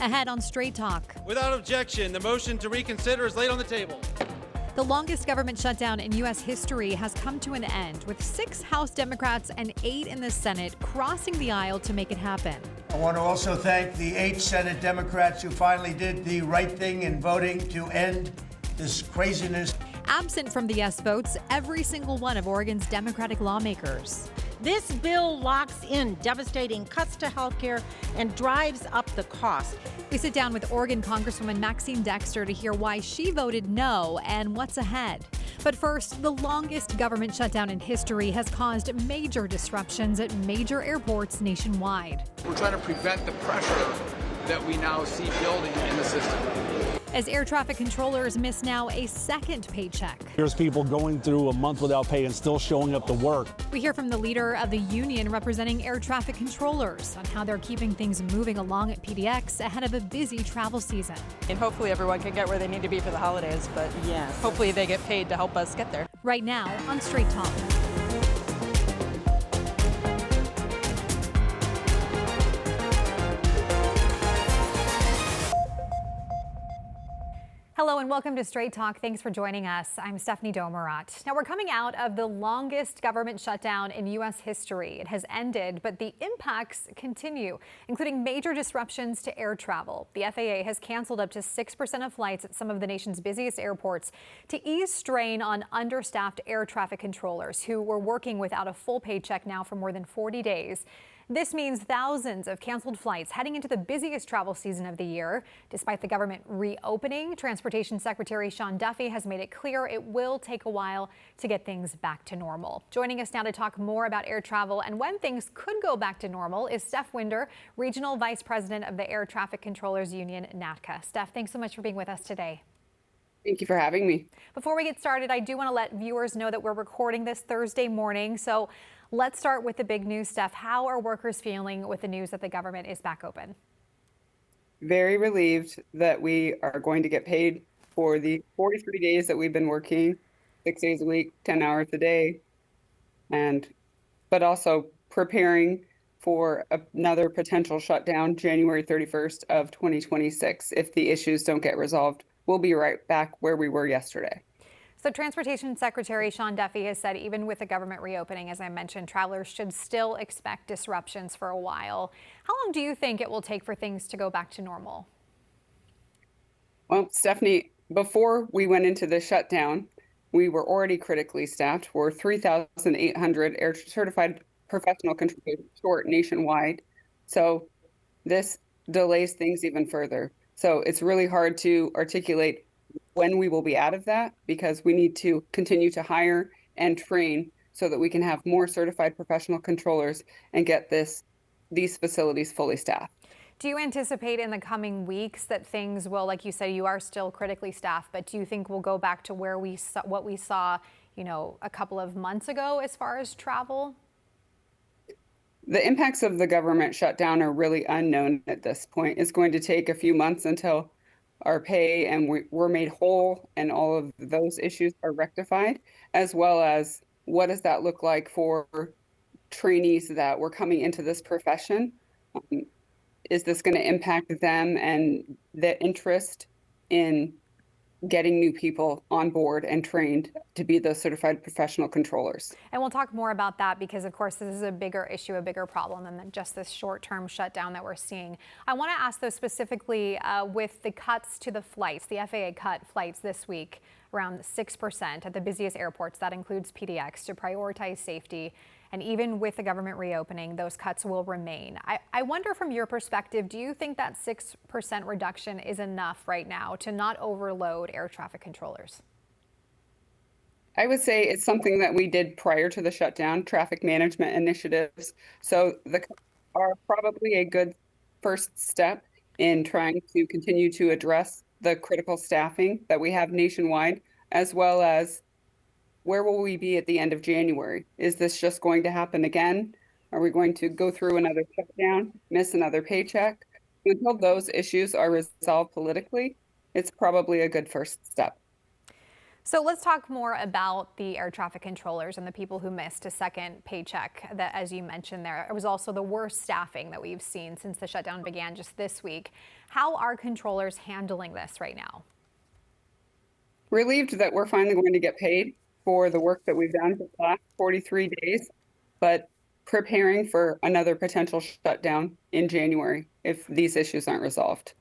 Ahead on Straight Talk. Without objection, the motion to reconsider is laid on the table. The longest government shutdown in U.S. history has come to an end, with 6 House Democrats and 8 in the Senate crossing the aisle to make it happen. I want to also thank the 8 Senate Democrats who finally did the right thing in voting to end this craziness. Absent from the yes votes, every single one of Oregon's Democratic lawmakers. This bill locks in devastating cuts to health care and drives up the cost. We sit down with Oregon Congresswoman Maxine Dexter to hear why she voted no and what's ahead. But first, the longest government shutdown in history has caused major disruptions at major airports nationwide. We're trying to prevent the pressure that we now see building in the system. As air traffic controllers miss now a second paycheck. There's people going through a month without pay and still showing up to work. We hear from the leader of the union representing air traffic controllers on how they're keeping things moving along at PDX ahead of a busy travel season. And hopefully everyone can get where they need to be for the holidays, but yes, hopefully they get paid to help us get there. Right now on Straight Talk. Hello and welcome to Straight Talk. Thanks for joining us. I'm Stephanie Domerat. Now we're coming out of the longest government shutdown in U.S. history. It has ended, but the impacts continue, including major disruptions to air travel. The FAA has canceled up to 6% of flights at some of the nation's busiest airports to ease strain on understaffed air traffic controllers who were working without a full paycheck now for more than 40 days. This means thousands of canceled flights heading into the busiest travel season of the year. Despite the government reopening, Transportation Secretary Sean Duffy has made it clear it will take a while to get things back to normal. Joining us now to talk more about air travel and when things could go back to normal is Steph Winder, Regional Vice President of the Air Traffic Controllers Union, NATCA. Steph, thanks so much for being with us today. Thank you for having me. Before we get started, I do want to let viewers know that we're recording this Thursday morning. So let's start with the big news, Steph. How are workers feeling with the news that the government is back open? Very relieved that we are going to get paid for the 43 days that we've been working, 6 days a week, 10 hours a day, but also preparing for another potential shutdown January 31st of 2026 if the issues don't get resolved. We'll be right back where we were yesterday. So Transportation Secretary Sean Duffy has said even with the government reopening, as I mentioned, travelers should still expect disruptions for a while. How long do you think it will take for things to go back to normal? Well, Stephanie, before we went into the shutdown, we were already critically staffed. We're 3,800 air certified professional controllers short nationwide. So this delays things even further. So it's really hard to articulate when we will be out of that because we need to continue to hire and train so that we can have more certified professional controllers and get these facilities fully staffed. Do you anticipate in the coming weeks that things will, like you said, you are still critically staffed, but do you think we'll go back to where we saw, what we saw, a couple of months ago as far as travel? The impacts of the government shutdown are really unknown at this point. It's going to take a few months until our pay and we're made whole and all of those issues are rectified, as well as what does that look like for trainees that were coming into this profession? Is this going to impact them and the interest in getting new people on board and trained to be those certified professional controllers? And we'll talk more about that because, of course, this is a bigger issue, a bigger problem than just this short-term shutdown that we're seeing. I want to ask, though, specifically with the cuts to the flights. The FAA cut flights this week around 6% at the busiest airports. That includes PDX to prioritize safety. And even with the government reopening, those cuts will remain. I wonder from your perspective, do you think that 6% reduction is enough right now to not overload air traffic controllers? I would say it's something that we did prior to the shutdown, traffic management initiatives. So the cuts are probably a good first step in trying to continue to address the critical staffing that we have nationwide, as well as where will we be at the end of January? Is this just going to happen again? Are we going to go through another shutdown, miss another paycheck? Until those issues are resolved politically, it's probably a good first step. So let's talk more about the air traffic controllers and the people who missed a second paycheck. That, as you mentioned there, it was also the worst staffing that we've seen since the shutdown began just this week. How are controllers handling this right now? Relieved that we're finally going to get paid for the work that we've done for the last 43 days, but preparing for another potential shutdown in January if these issues aren't resolved.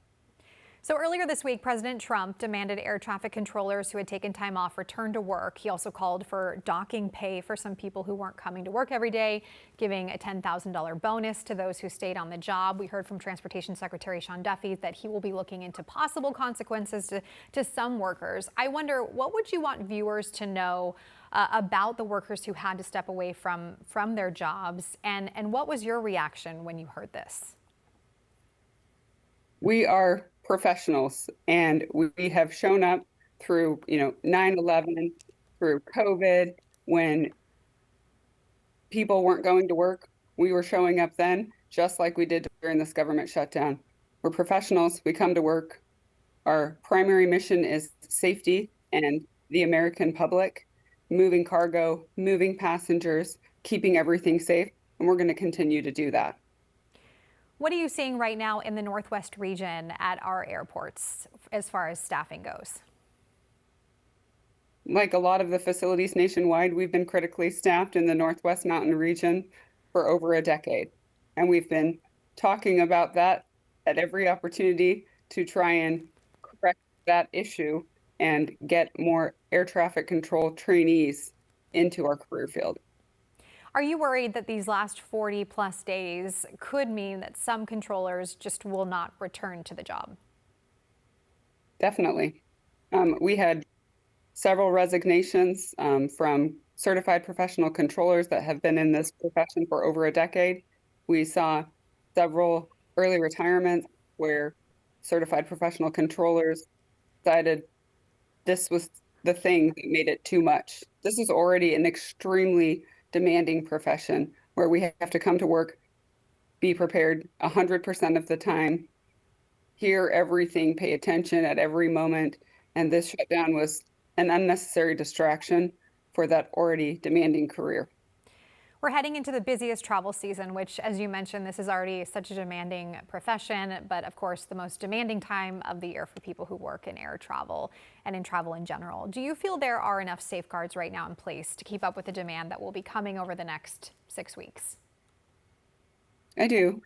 So earlier this week, President Trump demanded air traffic controllers who had taken time off return to work. He also called for docking pay for some people who weren't coming to work every day, giving a $10,000 bonus to those who stayed on the job. We heard from Transportation Secretary Sean Duffy that he will be looking into possible consequences to some workers. I wonder, what would you want viewers to know about the workers who had to step away from their jobs? And what was your reaction when you heard this? We are professionals, and we have shown up through 9/11, through COVID, when people weren't going to work. We were showing up then, just like we did during this government shutdown. We're professionals. We come to work. Our primary mission is safety and the American public, moving cargo, moving passengers, keeping everything safe, and we're going to continue to do that. What are you seeing right now in the Northwest region at our airports as far as staffing goes? Like a lot of the facilities nationwide, we've been critically staffed in the Northwest Mountain region for over a decade. And we've been talking about that at every opportunity to try and correct that issue and get more air traffic control trainees into our career field. Are you worried that these last 40 plus days could mean that some controllers just will not return to the job? Definitely. We had several resignations from certified professional controllers that have been in this profession for over a decade. We saw several early retirements where certified professional controllers decided this was the thing that made it too much. This is already an extremely demanding profession where we have to come to work, be prepared 100% of the time, hear everything, pay attention at every moment. And this shutdown was an unnecessary distraction for that already demanding career. We're heading into the busiest travel season, which, as you mentioned, this is already such a demanding profession, but of course the most demanding time of the year for people who work in air travel and in travel in general. Do you feel there are enough safeguards right now in place to keep up with the demand that will be coming over the next 6 weeks? I do.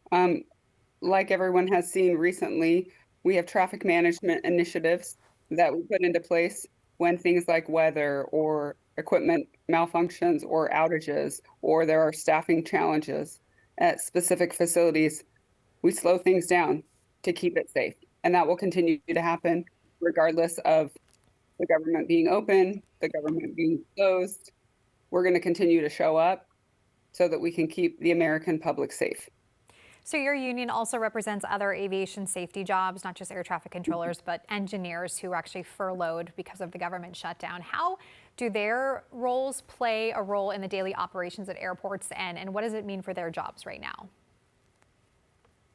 Like everyone has seen recently, we have traffic management initiatives that we put into place when things like weather or equipment malfunctions or outages, or there are staffing challenges at specific facilities. We slow things down to keep it safe. And that will continue to happen regardless of the government being open, the government being closed. We're going to continue to show up so that we can keep the American public safe. So your union also represents other aviation safety jobs, not just air traffic controllers, but engineers who are actually furloughed because of the government shutdown. How do their roles play a role in the daily operations at airports, and what does it mean for their jobs right now?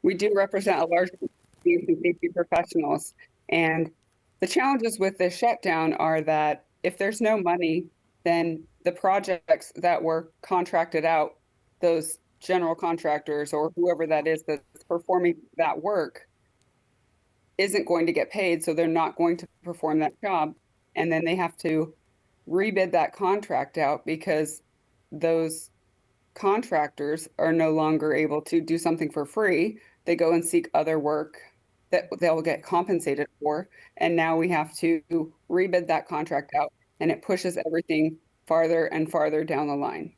We do represent a large group of aviation safety professionals, and the challenges with this shutdown are that if there's no money, then the projects that were contracted out, those general contractors or whoever that is that's performing that work, isn't going to get paid, so they're not going to perform that job. And then they have to rebid that contract out because those contractors are no longer able to do something for free. They go and seek other work that they'll get compensated for. And now we have to rebid that contract out, and it pushes everything farther and farther down the line.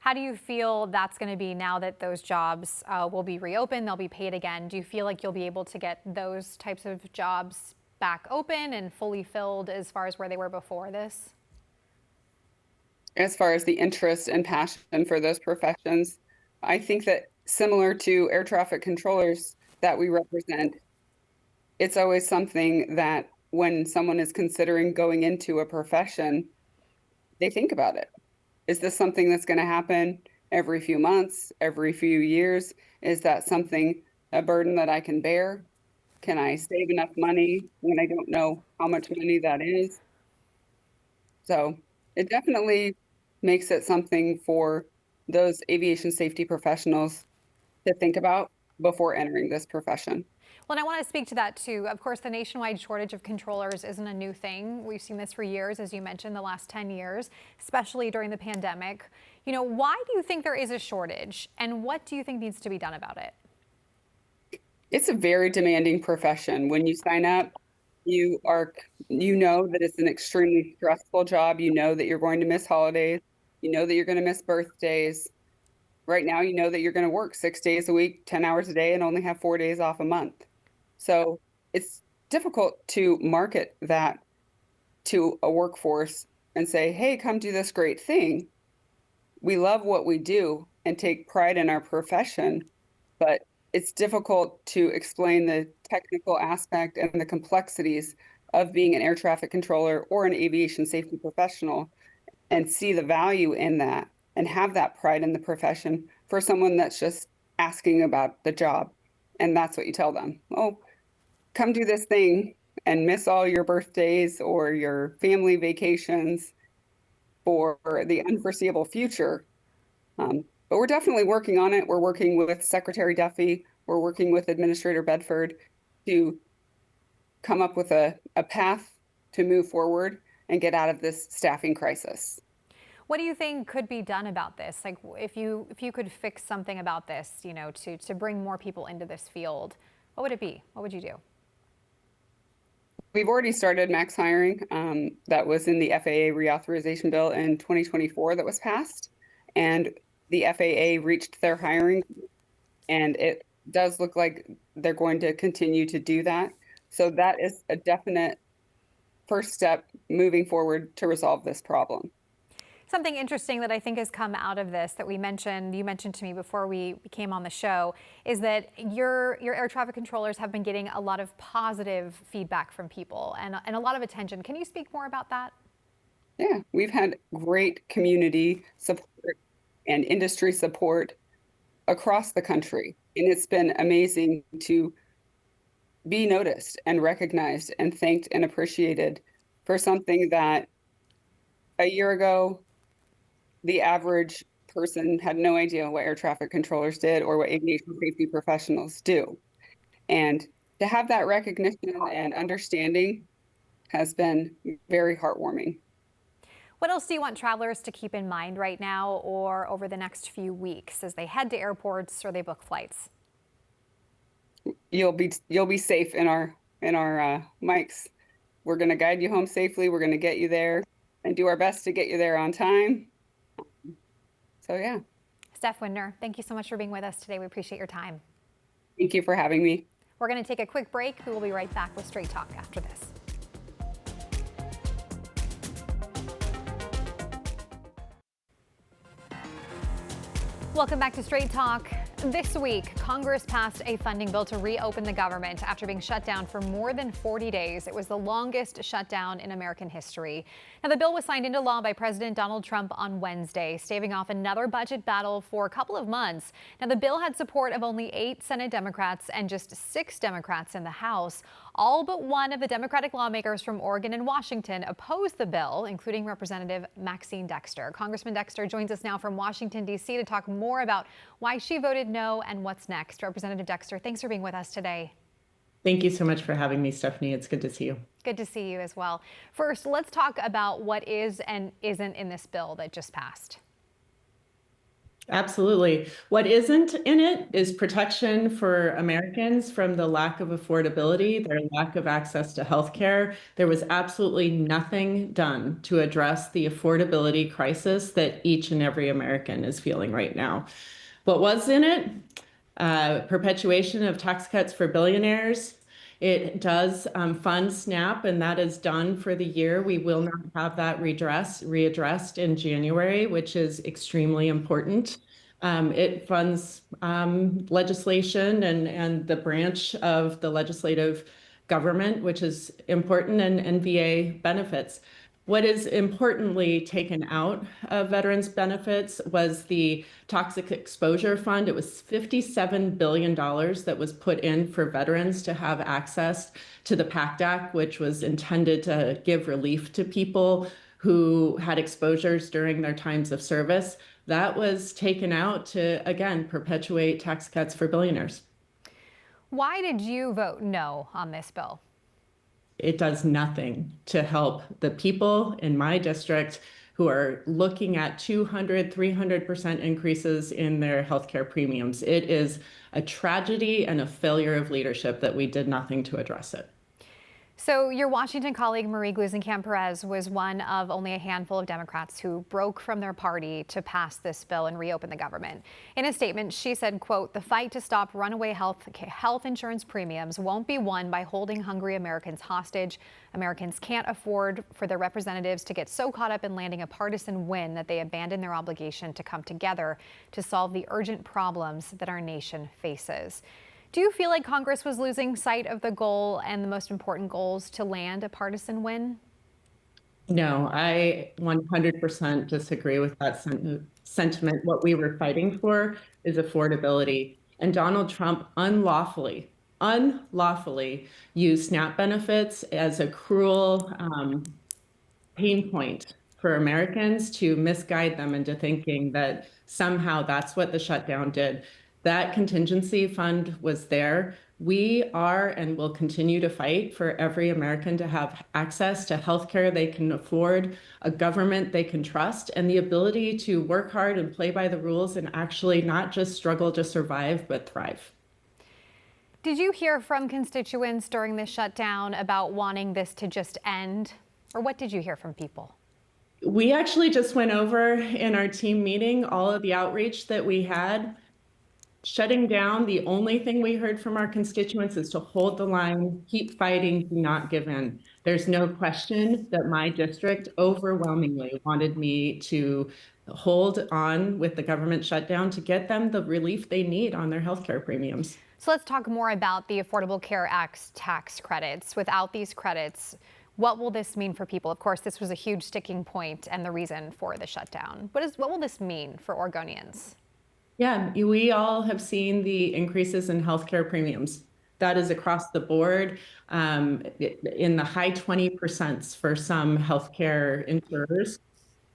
How do you feel that's going to be now that those jobs will be reopened, they'll be paid again? Do you feel like you'll be able to get those types of jobs back open and fully filled as far as where they were before this? As far as the interest and passion for those professions, I think that similar to air traffic controllers that we represent, it's always something that when someone is considering going into a profession, they think about it. Is this something that's going to happen every few months, every few years? Is that something, a burden that I can bear? Can I save enough money when I don't know how much money that is? So it definitely makes it something for those aviation safety professionals to think about before entering this profession. Well, and I want to speak to that too. Of course, the nationwide shortage of controllers isn't a new thing. We've seen this for years, as you mentioned, the last 10 years, especially during the pandemic. Why do you think there is a shortage, and what do you think needs to be done about it? It's a very demanding profession. When you sign up, you know that it's an extremely stressful job. You know that you're going to miss holidays. You know that you're going to miss birthdays. Right now, you know that you're going to work 6 days a week, 10 hours a day, and only have 4 days off a month. So it's difficult to market that to a workforce and say, hey, come do this great thing. We love what we do and take pride in our profession, but it's difficult to explain the technical aspect and the complexities of being an air traffic controller or an aviation safety professional and see the value in that and have that pride in the profession for someone that's just asking about the job. And that's what you tell them. Oh, come do this thing and miss all your birthdays or your family vacations for the unforeseeable future. But we're definitely working on it. We're working with Secretary Duffy. We're working with Administrator Bedford to come up with a path to move forward and get out of this staffing crisis. What do you think could be done about this? Like, if you could fix something about this, to bring more people into this field, what would it be? What would you do? We've already started max hiring. That was in the FAA reauthorization bill in 2024 that was passed. And the FAA reached their hiring, and it does look like they're going to continue to do that. So that is a definite first step moving forward to resolve this problem. Something interesting that I think has come out of this that you mentioned to me before we came on the show, is that your air traffic controllers have been getting a lot of positive feedback from people and a lot of attention. Can you speak more about that? Yeah, we've had great community support and industry support across the country. And it's been amazing to be noticed and recognized and thanked and appreciated for something that a year ago, the average person had no idea what air traffic controllers did or what aviation safety professionals do. And to have that recognition and understanding has been very heartwarming. What else do you want travelers to keep in mind right now or over the next few weeks as they head to airports or they book flights? You'll be safe in our mics. We're going to guide you home safely. We're going to get you there and do our best to get you there on time. So yeah. Steph Windner, thank you so much for being with us today. We appreciate your time. Thank you for having me. We're going to take a quick break. We will be right back with Straight Talk after this. Welcome back to Straight Talk. This week, Congress passed a funding bill to reopen the government after being shut down for more than 40 days. It was the longest shutdown in American history. Now, the bill was signed into law by President Donald Trump on Wednesday, staving off another budget battle for a couple of months. Now, the bill had support of only 8 Senate Democrats and just 6 Democrats in the House. All but one of the Democratic lawmakers from Oregon and Washington opposed the bill, including Representative Maxine Dexter. Congressman Dexter joins us now from Washington, D.C. to talk more about why she voted no and what's next. Representative Dexter, thanks for being with us today. Thank you so much for having me, Stephanie. It's good to see you. Good to see you as well. First, let's talk about what is and isn't in this bill that just passed. Absolutely. What isn't in it is protection for Americans from the lack of affordability, their lack of access to health care. There was absolutely nothing done to address the affordability crisis that each and every American is feeling right now. What was in it? Perpetuation of tax cuts for billionaires. It does fund SNAP, and that is done for the year. We will not have that readdressed in January, which is extremely important. It funds legislation and the branch of the legislative government, which is important, and VA benefits. What is importantly taken out of veterans benefits was the toxic exposure fund. It was $57 billion that was put in for veterans to have access to the PACT Act, which was intended to give relief to people who had exposures during their times of service. That was taken out to, again, perpetuate tax cuts for billionaires. Why did you vote no on this bill? It does nothing to help the people in my district who are looking at 200, 300% increases in their healthcare premiums. It is a tragedy and a failure of leadership that we did nothing to address it. So your Washington colleague Marie Gluesenkamp-Perez was one of only a handful of Democrats who broke from their party to pass this bill and reopen the government. In a statement, she said, quote, "The fight to stop runaway health insurance premiums won't be won by holding hungry Americans hostage. Americans can't afford for their representatives to get so caught up in landing a partisan win that they abandon their obligation to come together to solve the urgent problems that our nation faces." Do you feel like Congress was losing sight of the goal and the most important goals to land a partisan win? No, I 100% disagree with that sentiment. What we were fighting for is affordability. And Donald Trump unlawfully used SNAP benefits as a cruel pain point for Americans to misguide them into thinking that somehow that's what the shutdown did. That contingency fund was there. We are and will continue to fight for every American to have access to healthcare they can afford, a government they can trust, and the ability to work hard and play by the rules and actually not just struggle to survive, but thrive. Did you hear from constituents during this shutdown about wanting this to just end? Or what did you hear from people? We actually just went over in our team meeting all of the outreach that we had. Shutting down, the only thing we heard from our constituents is to hold the line, keep fighting, do not give in. There's no question that my district overwhelmingly wanted me to hold on with the government shutdown to get them the relief they need on their healthcare premiums. So let's talk more about the Affordable Care Act's tax credits. Without these credits, what will this mean for people? Of course, this was a huge sticking point and the reason for the shutdown. What will this mean for Oregonians? Yeah, we all have seen the increases in healthcare premiums. That is across the board, in the high 20% for some healthcare insurers.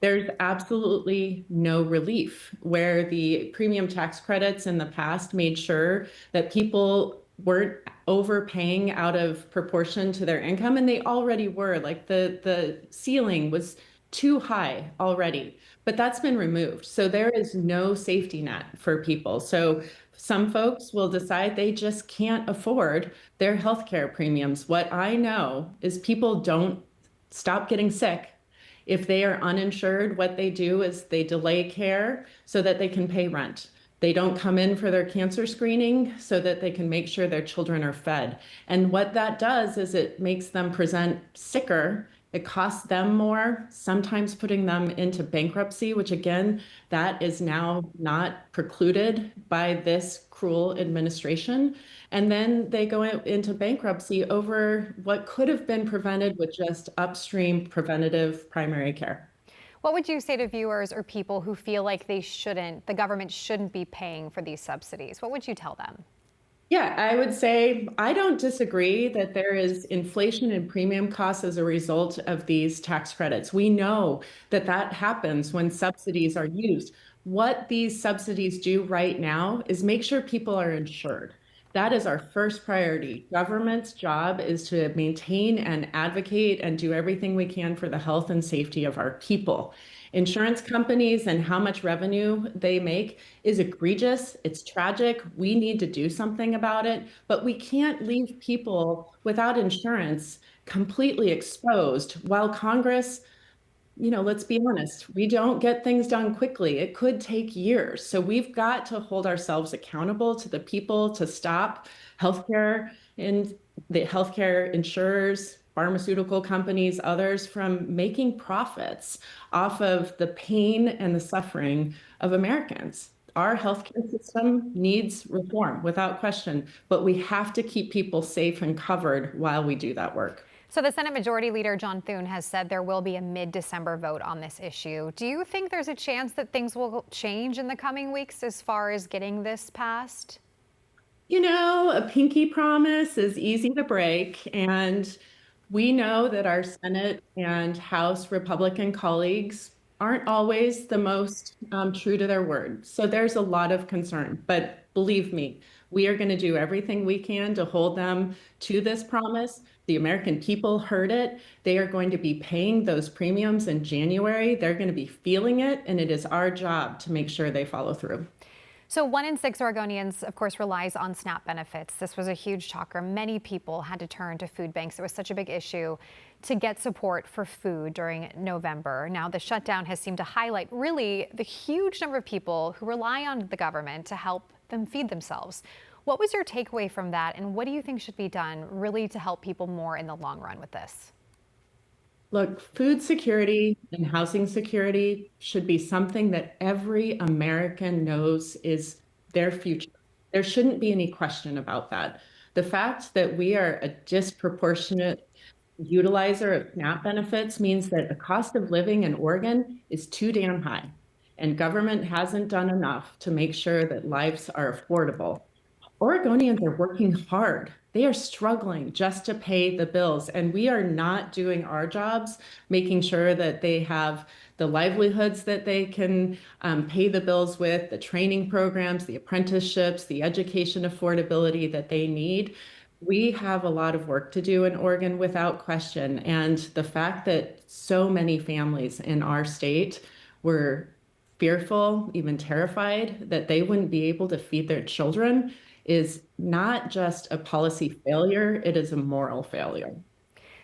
There's absolutely no relief, where the premium tax credits in the past made sure that people weren't overpaying out of proportion to their income, and they already were. Like the ceiling was too high already, but that's been removed. So there is no safety net for people. So some folks will decide they just can't afford their healthcare premiums. What I know is people don't stop getting sick. If they are uninsured, what they do is they delay care so that they can pay rent. They don't come in for their cancer screening so that they can make sure their children are fed. And what that does is it makes them present sicker. It costs them more, sometimes putting them into bankruptcy, which again, that is now not precluded by this cruel administration. And then they go into bankruptcy over what could have been prevented with just upstream preventative primary care. What would you say to viewers or people who feel like the government shouldn't be paying for these subsidies? What would you tell them? Yeah, I would say I don't disagree that there is inflation in premium costs as a result of these tax credits. We know that that happens when subsidies are used. What these subsidies do right now is make sure people are insured. That is our first priority. Government's job is to maintain and advocate and do everything we can for the health and safety of our people. Insurance companies and how much revenue they make is egregious. It's tragic. We need to do something about it, but we can't leave people without insurance completely exposed while Congress, let's be honest, we don't get things done quickly. It could take years. So we've got to hold ourselves accountable to the people to stop healthcare and the healthcare insurers, pharmaceutical companies, others from making profits off of the pain and the suffering of Americans. Our healthcare system needs reform without question, but we have to keep people safe and covered while we do that work. So the Senate Majority Leader John Thune has said there will be a mid-December vote on this issue. Do you think there's a chance that things will change in the coming weeks as far as getting this passed? A pinky promise is easy to break, and We know that our Senate and House Republican colleagues aren't always the most true to their word. So there's a lot of concern. But believe me, we are going to do everything we can to hold them to this promise. The American people heard it. They are going to be paying those premiums in January. They're going to be feeling it. And it is our job to make sure they follow through. So 1 in 6 Oregonians, of course, relies on SNAP benefits. This was a huge shocker. Many people had to turn to food banks. It was such a big issue to get support for food during November. Now, the shutdown has seemed to highlight really the huge number of people who rely on the government to help them feed themselves. What was your takeaway from that, and what do you think should be done really to help people more in the long run with this? Look, food security and housing security should be something that every American knows is their future. There shouldn't be any question about that. The fact that we are a disproportionate utilizer of SNAP benefits means that the cost of living in Oregon is too damn high, and government hasn't done enough to make sure that lives are affordable. Oregonians are working hard. They are struggling just to pay the bills, and we are not doing our jobs, making sure that they have the livelihoods that they can pay the bills with, the training programs, the apprenticeships, the education affordability that they need. We have a lot of work to do in Oregon without question. And the fact that so many families in our state were fearful, even terrified, that they wouldn't be able to feed their children is not just a policy failure, it is a moral failure.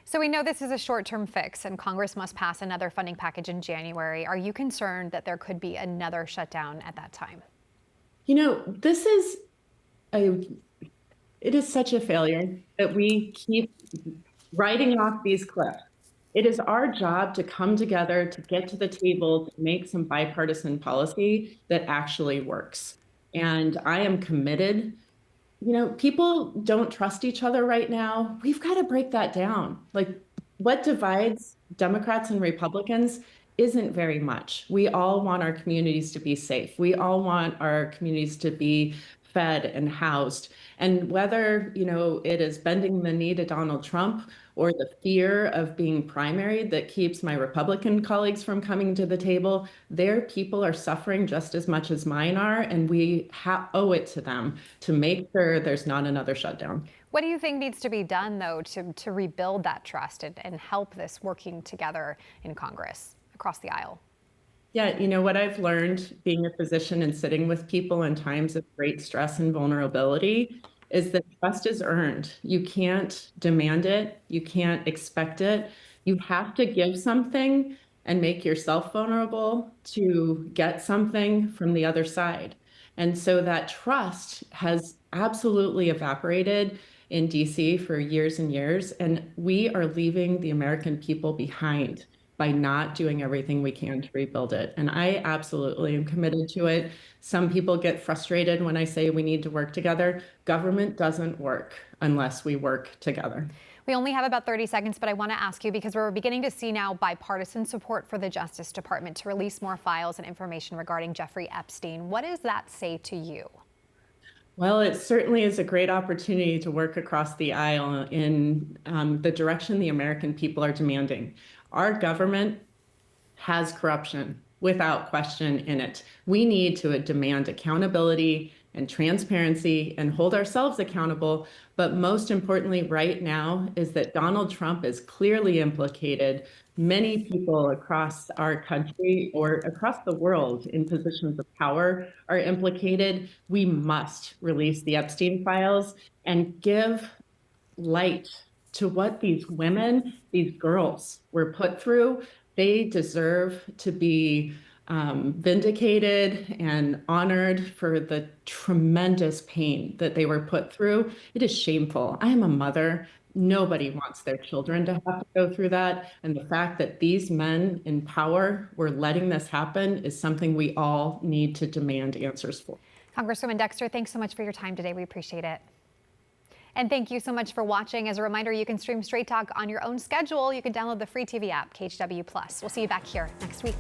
So we know this is a short-term fix and Congress must pass another funding package in January. Are you concerned that there could be another shutdown at that time? You know, it is such a failure that we keep writing off these cliffs. It is our job to come together, to get to the table, to make some bipartisan policy that actually works. And I am committed. You know, people don't trust each other right now. We've got to break that down. Like, what divides Democrats and Republicans isn't very much. We all want our communities to be safe. We all want our communities to be fed and housed. And whether, you know, it is bending the knee to Donald Trump or the fear of being primaried that keeps my Republican colleagues from coming to the table, their people are suffering just as much as mine are, and we owe it to them to make sure there's not another shutdown. What do you think needs to be done, though, to rebuild that trust and help this working together in Congress across the aisle? Yeah, you know, what I've learned being a physician and sitting with people in times of great stress and vulnerability is that trust is earned. You can't demand it. You can't expect it. You have to give something and make yourself vulnerable to get something from the other side. And so that trust has absolutely evaporated in DC for years and years. And we are leaving the American people behind by not doing everything we can to rebuild it. And I absolutely am committed to it. Some people get frustrated when I say we need to work together. Government doesn't work unless we work together. We only have about 30 seconds, but I want to ask you, because we're beginning to see now bipartisan support for the Justice Department to release more files and information regarding Jeffrey Epstein. What does that say to you? Well, it certainly is a great opportunity to work across the aisle in the direction the American people are demanding. Our government has corruption without question in it. We need to demand accountability and transparency and hold ourselves accountable. But most importantly right now is that Donald Trump is clearly implicated. Many people across our country or across the world in positions of power are implicated. We must release the Epstein files and give light to what these women, these girls were put through. They deserve to be vindicated and honored for the tremendous pain that they were put through. It is shameful. I am a mother. Nobody wants their children to have to go through that. And the fact that these men in power were letting this happen is something we all need to demand answers for. Congresswoman Dexter, thanks so much for your time today. We appreciate it. And thank you so much for watching. As a reminder, you can stream Straight Talk on your own schedule. You can download the free TV app, KHW+. We'll see you back here next week.